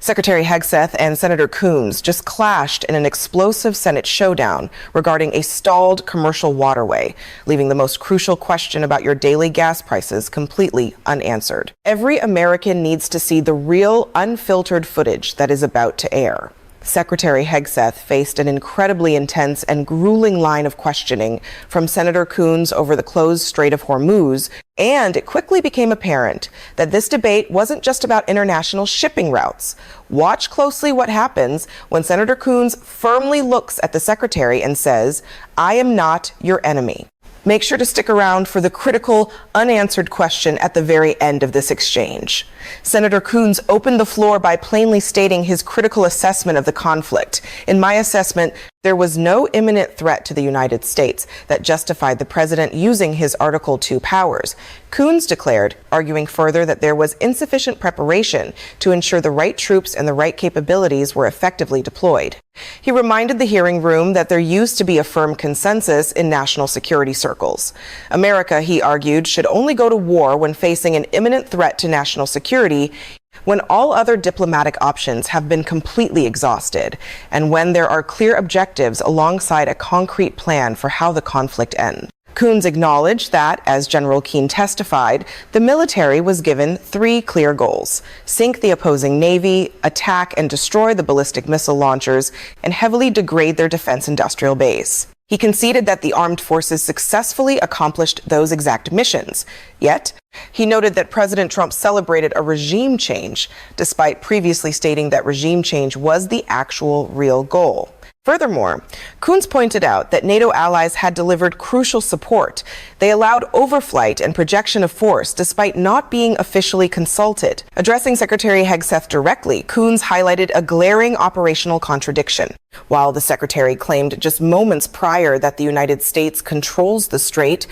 Secretary Hegseth and Senator Coons just clashed in an explosive Senate showdown regarding a stalled commercial waterway, leaving the most crucial question about your daily gas prices completely unanswered. Every American needs to see the real, unfiltered footage that is about to air. Secretary Hegseth faced an incredibly intense and grueling line of questioning from Senator Coons over the closed Strait of Hormuz, and it quickly became apparent that this debate wasn't just about international shipping routes. Watch closely what happens when Senator Coons firmly looks at the secretary and says, "I am not your enemy." Make sure to stick around for the critical, unanswered question at the very end of this exchange. Senator Coons opened the floor by plainly stating his critical assessment of the conflict. "In my assessment, there was no imminent threat to the United States that justified the president using his Article 2 powers." Coons declared, arguing further that there was insufficient preparation to ensure the right troops and the right capabilities were effectively deployed. He reminded the hearing room that there used to be a firm consensus in national security circles. America, he argued, should only go to war when facing an imminent threat to national security, when all other diplomatic options have been completely exhausted, and when there are clear objectives alongside a concrete plan for how the conflict ends. Coons acknowledged that, as General Keane testified, the military was given 3 clear goals: sink the opposing navy, attack and destroy the ballistic missile launchers, and heavily degrade their defense industrial base. He conceded that the armed forces successfully accomplished those exact missions. Yet, he noted that President Trump celebrated a regime change, despite previously stating that regime change was the actual real goal. Furthermore, Coons pointed out that NATO allies had delivered crucial support. They allowed overflight and projection of force despite not being officially consulted. Addressing Secretary Hegseth directly, Coons highlighted a glaring operational contradiction. While the secretary claimed just moments prior that the United States controls the strait,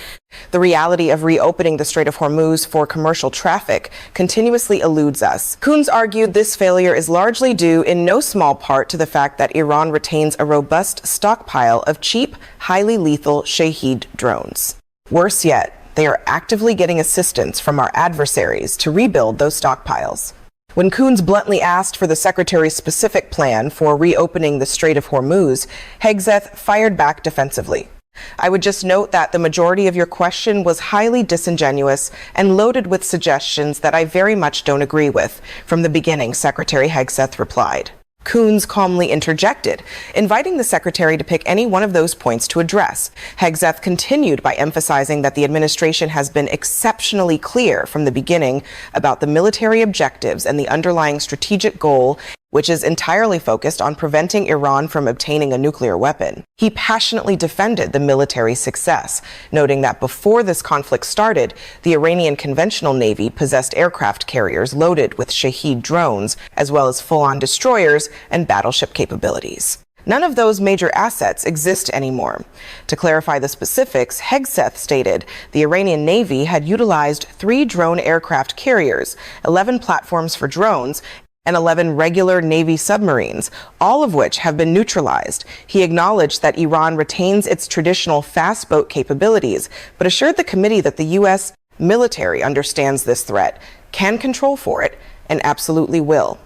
the reality of reopening the Strait of Hormuz for commercial traffic continuously eludes us. Coons argued this failure is largely due in no small part to the fact that Iran retains a robust stockpile of cheap, highly lethal Shahed drones. Worse yet, they are actively getting assistance from our adversaries to rebuild those stockpiles. When Coons bluntly asked for the secretary's specific plan for reopening the Strait of Hormuz, Hegseth fired back defensively. "I would just note that the majority of your question was highly disingenuous and loaded with suggestions that I very much don't agree with. From the beginning," Secretary Hegseth replied. Coons calmly interjected, inviting the secretary to pick any one of those points to address. Hegseth continued by emphasizing that the administration has been exceptionally clear from the beginning about the military objectives and the underlying strategic goal, which is entirely focused on preventing Iran from obtaining a nuclear weapon. He passionately defended the military success, noting that before this conflict started, the Iranian conventional navy possessed aircraft carriers loaded with Shahed drones, as well as full-on destroyers and battleship capabilities. None of those major assets exist anymore. To clarify the specifics, Hegseth stated the Iranian Navy had utilized 3 drone aircraft carriers, 11 platforms for drones, and 11 regular Navy submarines, all of which have been neutralized. He acknowledged that Iran retains its traditional fast boat capabilities, but assured the committee that the U.S. military understands this threat, can control for it, and absolutely will.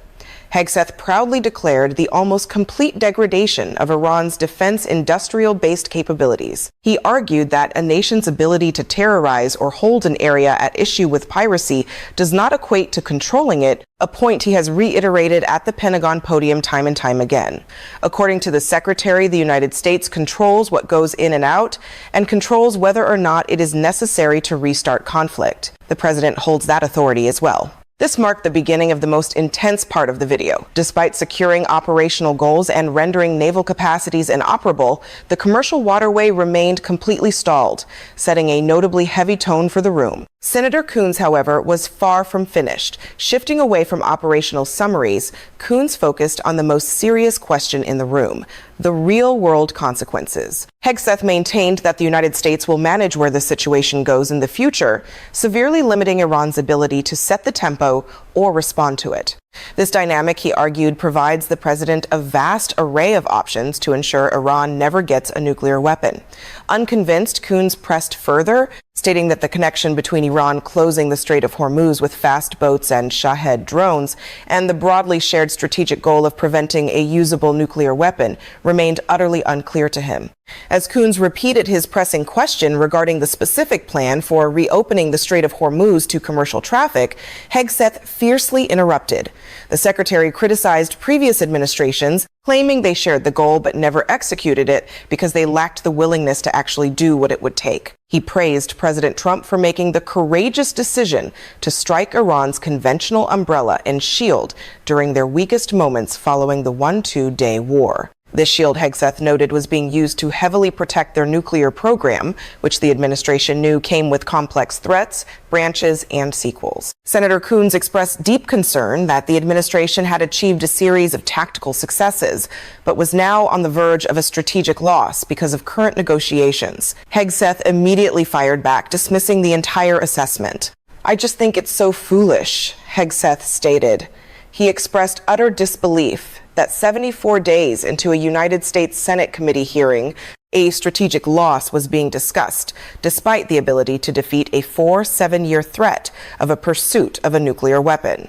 Hegseth proudly declared the almost complete degradation of Iran's defense industrial-based capabilities. He argued that a nation's ability to terrorize or hold an area at issue with piracy does not equate to controlling it, a point he has reiterated at the Pentagon podium time and time again. According to the secretary, the United States controls what goes in and out and controls whether or not it is necessary to restart conflict. The president holds that authority as well. This marked the beginning of the most intense part of the video. Despite securing operational goals and rendering naval capacities inoperable, the commercial waterway remained completely stalled, setting a notably heavy tone for the room. Senator Coons, however, was far from finished. Shifting away from operational summaries, Coons focused on the most serious question in the room: the real-world consequences. Hegseth maintained that the United States will manage where the situation goes in the future, severely limiting Iran's ability to set the tempo or respond to it. This dynamic, he argued, provides the president a vast array of options to ensure Iran never gets a nuclear weapon. Unconvinced, Coons pressed further, stating that the connection between Iran closing the Strait of Hormuz with fast boats and Shahed drones and the broadly shared strategic goal of preventing a usable nuclear weapon remained utterly unclear to him. As Coons repeated his pressing question regarding the specific plan for reopening the Strait of Hormuz to commercial traffic, Hegseth fiercely interrupted. The secretary criticized previous administrations, claiming they shared the goal but never executed it because they lacked the willingness to actually do what it would take. He praised President Trump for making the courageous decision to strike Iran's conventional umbrella and shield during their weakest moments following the 1-2-day war. This shield, Hegseth noted, was being used to heavily protect their nuclear program, which the administration knew came with complex threats, branches, and sequels. Senator Coons expressed deep concern that the administration had achieved a series of tactical successes, but was now on the verge of a strategic loss because of current negotiations. Hegseth immediately fired back, dismissing the entire assessment. "I just think it's so foolish," Hegseth stated. He expressed utter disbelief that 74 days into a United States Senate committee hearing, a strategic loss was being discussed, despite the ability to defeat a 7-year threat of a pursuit of a nuclear weapon.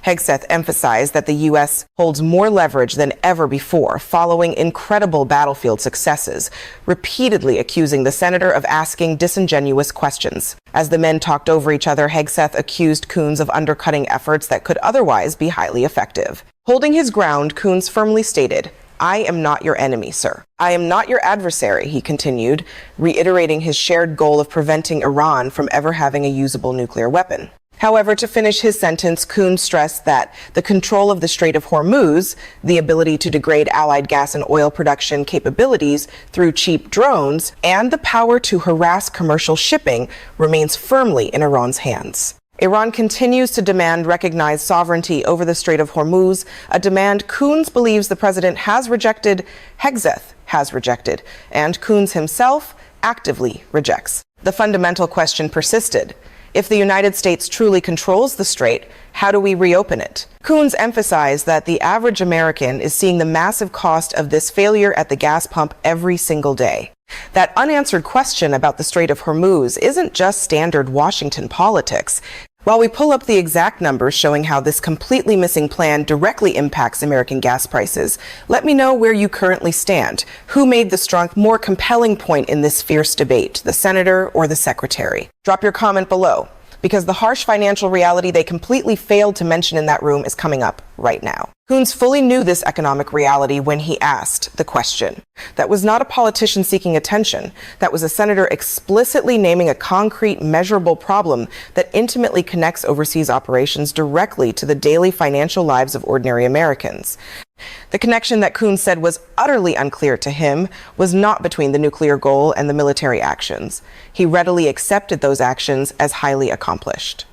Hegseth emphasized that the U.S. holds more leverage than ever before following incredible battlefield successes, repeatedly accusing the senator of asking disingenuous questions. As the men talked over each other, Hegseth accused Coons of undercutting efforts that could otherwise be highly effective. Holding his ground, Coons firmly stated, "I am not your enemy, sir. I am not your adversary," he continued, reiterating his shared goal of preventing Iran from ever having a usable nuclear weapon. However, to finish his sentence, Coons stressed that the control of the Strait of Hormuz, the ability to degrade Allied gas and oil production capabilities through cheap drones, and the power to harass commercial shipping remains firmly in Iran's hands. Iran continues to demand recognized sovereignty over the Strait of Hormuz, a demand Coons believes the president has rejected, Hegseth has rejected, and Coons himself actively rejects. The fundamental question persisted. If the United States truly controls the strait, how do we reopen it? Coons emphasized that the average American is seeing the massive cost of this failure at the gas pump every single day. That unanswered question about the Strait of Hormuz isn't just standard Washington politics. While we pull up the exact numbers showing how this completely missing plan directly impacts American gas prices, let me know where you currently stand. Who made the strong, more compelling point in this fierce debate, the senator or the secretary? Drop your comment below, because the harsh financial reality they completely failed to mention in that room is coming up right now. Coons fully knew this economic reality when he asked the question. That was not a politician seeking attention. That was a senator explicitly naming a concrete, measurable problem that intimately connects overseas operations directly to the daily financial lives of ordinary Americans. The connection that Coons said was utterly unclear to him was not between the nuclear goal and the military actions. He readily accepted those actions as highly accomplished.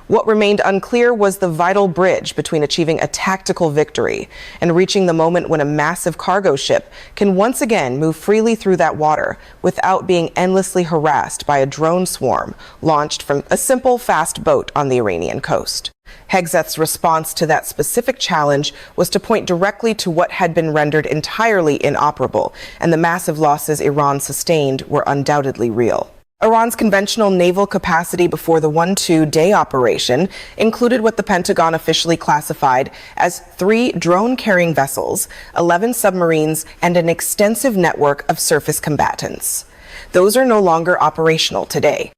What remained unclear was the vital bridge between achieving a tactical victory and reaching the moment when a massive cargo ship can once again move freely through that water without being endlessly harassed by a drone swarm launched from a simple fast boat on the Iranian coast. Hegseth's response to that specific challenge was to point directly to what had been rendered entirely inoperable, and the massive losses Iran sustained were undoubtedly real. Iran's conventional naval capacity before the 1-2-day operation included what the Pentagon officially classified as 3 drone-carrying vessels, 11 submarines, and an extensive network of surface combatants. Those are no longer operational today.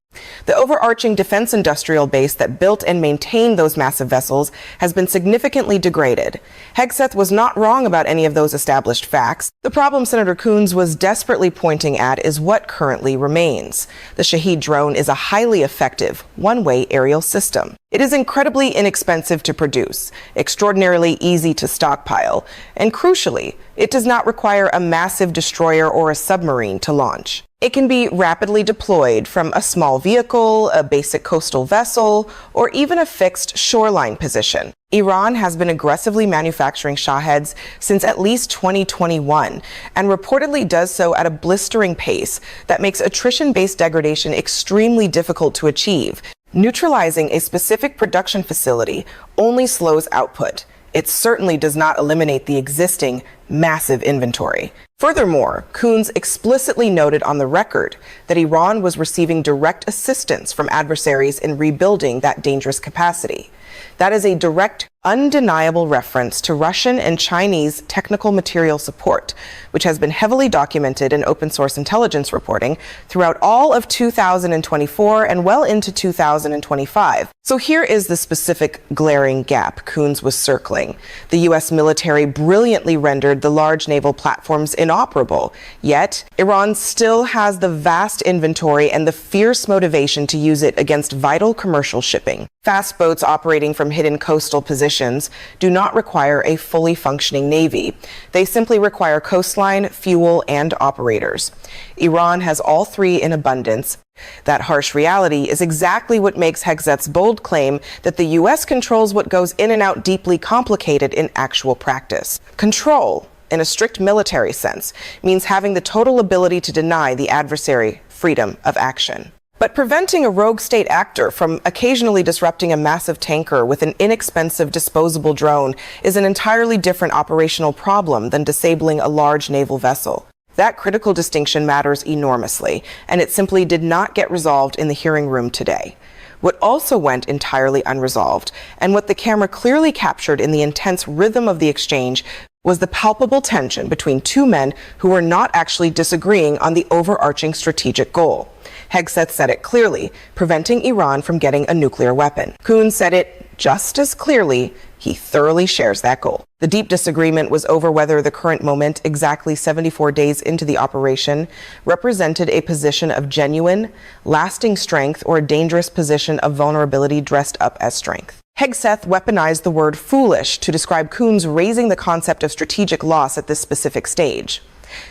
The overarching defense industrial base that built and maintained those massive vessels has been significantly degraded. Hegseth was not wrong about any of those established facts. The problem Senator Coons was desperately pointing at is what currently remains. The Shahed drone is a highly effective, one-way aerial system. It is incredibly inexpensive to produce, extraordinarily easy to stockpile, and crucially, it does not require a massive destroyer or a submarine to launch. It can be rapidly deployed from a small vehicle, a basic coastal vessel, or even a fixed shoreline position. Iran has been aggressively manufacturing Shaheds since at least 2021, and reportedly does so at a blistering pace that makes attrition-based degradation extremely difficult to achieve. Neutralizing a specific production facility only slows output, it certainly does not eliminate the existing massive inventory. Furthermore, Coons explicitly noted on the record that Iran was receiving direct assistance from adversaries in rebuilding that dangerous capacity. That is a direct, undeniable reference to Russian and Chinese technical material support, which has been heavily documented in open source intelligence reporting throughout all of 2024 and well into 2025. So here is the specific glaring gap Coons was circling. The U.S. military brilliantly rendered the large naval platforms inoperable, yet Iran still has the vast inventory and the fierce motivation to use it against vital commercial shipping. Fast boats operating from hidden coastal positions do not require a fully functioning navy. They simply require coastline, fuel, and operators. Iran has all three in abundance. That harsh reality is exactly what makes Hegseth's bold claim that the U.S. controls what goes in and out deeply complicated in actual practice. Control, in a strict military sense, means having the total ability to deny the adversary freedom of action. But preventing a rogue state actor from occasionally disrupting a massive tanker with an inexpensive disposable drone is an entirely different operational problem than disabling a large naval vessel. That critical distinction matters enormously, and it simply did not get resolved in the hearing room today. What also went entirely unresolved, and what the camera clearly captured in the intense rhythm of the exchange, was the palpable tension between two men who were not actually disagreeing on the overarching strategic goal. Hegseth said it clearly, preventing Iran from getting a nuclear weapon. Coons said it just as clearly. He thoroughly shares that goal. The deep disagreement was over whether the current moment, exactly 74 days into the operation, represented a position of genuine, lasting strength or a dangerous position of vulnerability dressed up as strength. Hegseth weaponized the word foolish to describe Coons raising the concept of strategic loss at this specific stage.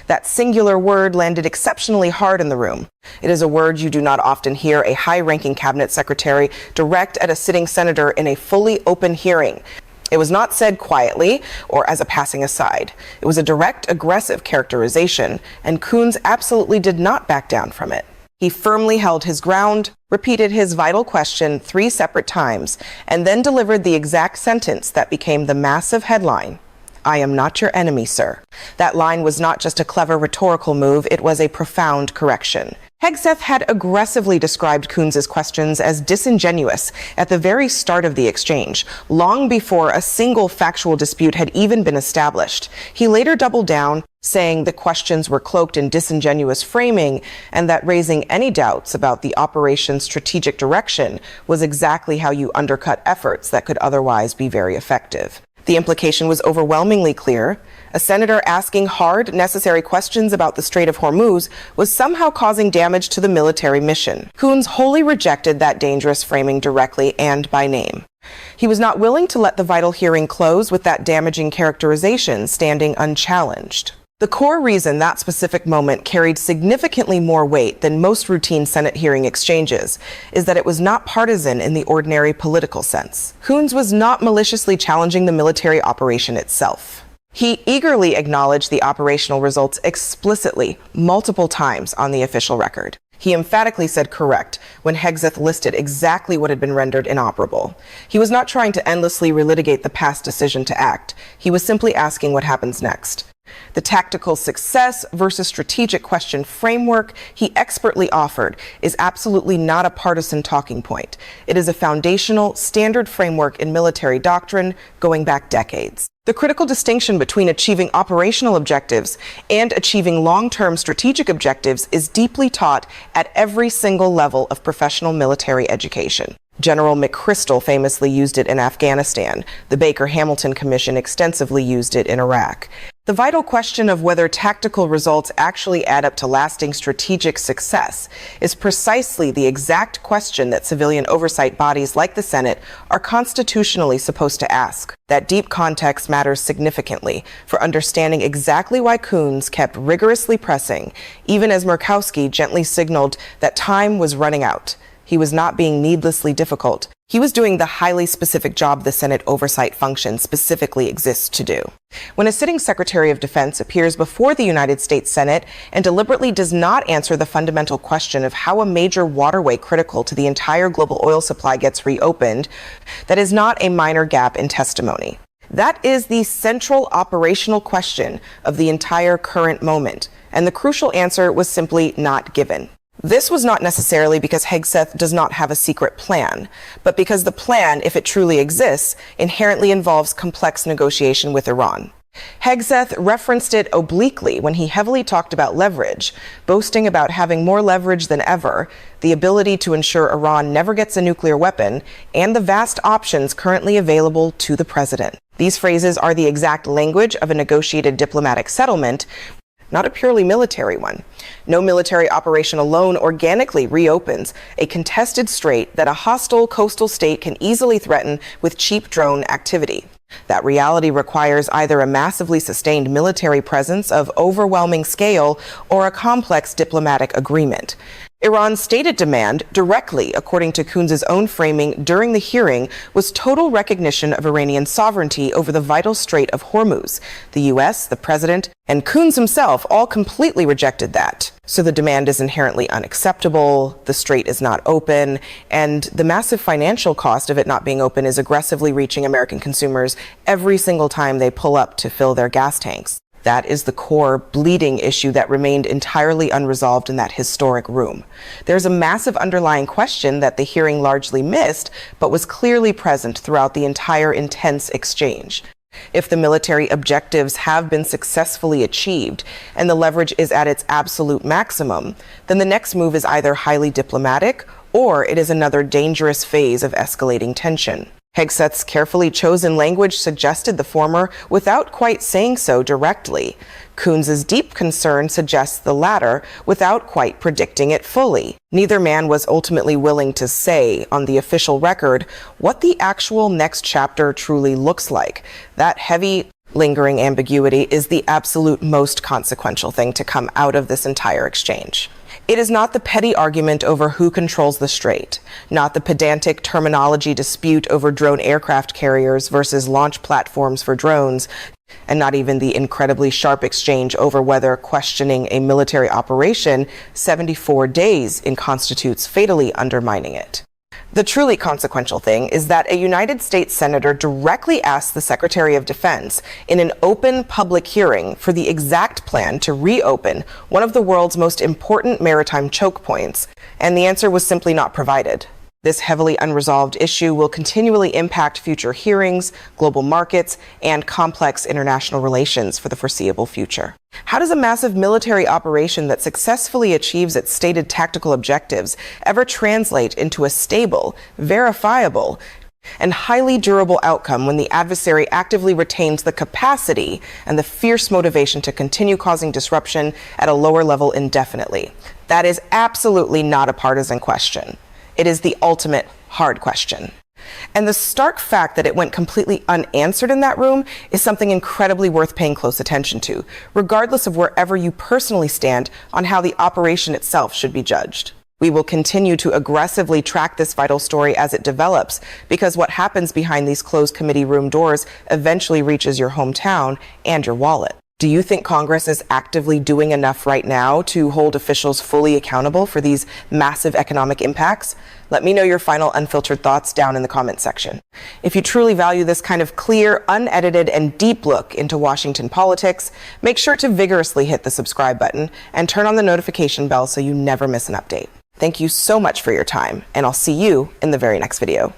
That singular word landed exceptionally hard in the room. It is a word you do not often hear a high-ranking cabinet secretary direct at a sitting senator in a fully open hearing. It was not said quietly or as a passing aside. It was a direct, aggressive characterization, and Coons absolutely did not back down from it. He firmly held his ground, repeated his vital question 3 separate times, and then delivered the exact sentence that became the massive headline. "I am not your enemy, sir." That line was not just a clever rhetorical move, it was a profound correction. Hegseth had aggressively described Coons's questions as disingenuous at the very start of the exchange, long before a single factual dispute had even been established. He later doubled down, saying the questions were cloaked in disingenuous framing and that raising any doubts about the operation's strategic direction was exactly how you undercut efforts that could otherwise be very effective. The implication was overwhelmingly clear. A senator asking hard, necessary questions about the Strait of Hormuz was somehow causing damage to the military mission. Coons wholly rejected that dangerous framing directly and by name. He was not willing to let the vital hearing close with that damaging characterization standing unchallenged. The core reason that specific moment carried significantly more weight than most routine Senate hearing exchanges is that it was not partisan in the ordinary political sense. Coons was not maliciously challenging the military operation itself. He eagerly acknowledged the operational results explicitly, multiple times on the official record. He emphatically said correct when Hegseth listed exactly what had been rendered inoperable. He was not trying to endlessly relitigate the past decision to act. He was simply asking what happens next. The tactical success versus strategic question framework he expertly offered is absolutely not a partisan talking point. It is a foundational, standard framework in military doctrine going back decades. The critical distinction between achieving operational objectives and achieving long-term strategic objectives is deeply taught at every single level of professional military education. General McChrystal famously used it in Afghanistan. The Baker-Hamilton Commission extensively used it in Iraq. The vital question of whether tactical results actually add up to lasting strategic success is precisely the exact question that civilian oversight bodies like the Senate are constitutionally supposed to ask. That deep context matters significantly for understanding exactly why Coons kept rigorously pressing, even as Murkowski gently signaled that time was running out. He was not being needlessly difficult. He was doing the highly specific job the Senate oversight function specifically exists to do. When a sitting Secretary of Defense appears before the United States Senate and deliberately does not answer the fundamental question of how a major waterway critical to the entire global oil supply gets reopened, that is not a minor gap in testimony. That is the central operational question of the entire current moment, and the crucial answer was simply not given. This was not necessarily because Hegseth does not have a secret plan, but because the plan, if it truly exists, inherently involves complex negotiation with Iran. Hegseth referenced it obliquely when he heavily talked about leverage, boasting about having more leverage than ever, the ability to ensure Iran never gets a nuclear weapon, and the vast options currently available to the president. These phrases are the exact language of a negotiated diplomatic settlement, not a purely military one. No military operation alone organically reopens a contested strait that a hostile coastal state can easily threaten with cheap drone activity. That reality requires either a massively sustained military presence of overwhelming scale or a complex diplomatic agreement. Iran's stated demand, directly according to Coons' own framing during the hearing, was total recognition of Iranian sovereignty over the vital Strait of Hormuz. The U.S., the president, and Coons himself all completely rejected that. So the demand is inherently unacceptable, the strait is not open, and the massive financial cost of it not being open is aggressively reaching American consumers every single time they pull up to fill their gas tanks. That is the core bleeding issue that remained entirely unresolved in that historic room. There's a massive underlying question that the hearing largely missed, but was clearly present throughout the entire intense exchange. If the military objectives have been successfully achieved and the leverage is at its absolute maximum, then the next move is either highly diplomatic or it is another dangerous phase of escalating tension. Hegseth's carefully chosen language suggested the former without quite saying so directly. Coons' deep concern suggests the latter without quite predicting it fully. Neither man was ultimately willing to say, on the official record, what the actual next chapter truly looks like. That heavy, lingering ambiguity is the absolute most consequential thing to come out of this entire exchange. It is not the petty argument over who controls the strait, not the pedantic terminology dispute over drone aircraft carriers versus launch platforms for drones, and not even the incredibly sharp exchange over whether questioning a military operation 74 days in constitutes fatally undermining it. The truly consequential thing is that a United States senator directly asked the Secretary of Defense in an open public hearing for the exact plan to reopen one of the world's most important maritime choke points, and the answer was simply not provided. This heavily unresolved issue will continually impact future hearings, global markets, and complex international relations for the foreseeable future. How does a massive military operation that successfully achieves its stated tactical objectives ever translate into a stable, verifiable, and highly durable outcome when the adversary actively retains the capacity and the fierce motivation to continue causing disruption at a lower level indefinitely? That is absolutely not a partisan question. It is the ultimate hard question. And the stark fact that it went completely unanswered in that room is something incredibly worth paying close attention to, regardless of wherever you personally stand on how the operation itself should be judged. We will continue to aggressively track this vital story as it develops, because what happens behind these closed committee room doors eventually reaches your hometown and your wallet. Do you think Congress is actively doing enough right now to hold officials fully accountable for these massive economic impacts? Let me know your final unfiltered thoughts down in the comment section. If you truly value this kind of clear, unedited, and deep look into Washington politics, make sure to vigorously hit the subscribe button and turn on the notification bell so you never miss an update. Thank you so much for your time, and I'll see you in the very next video.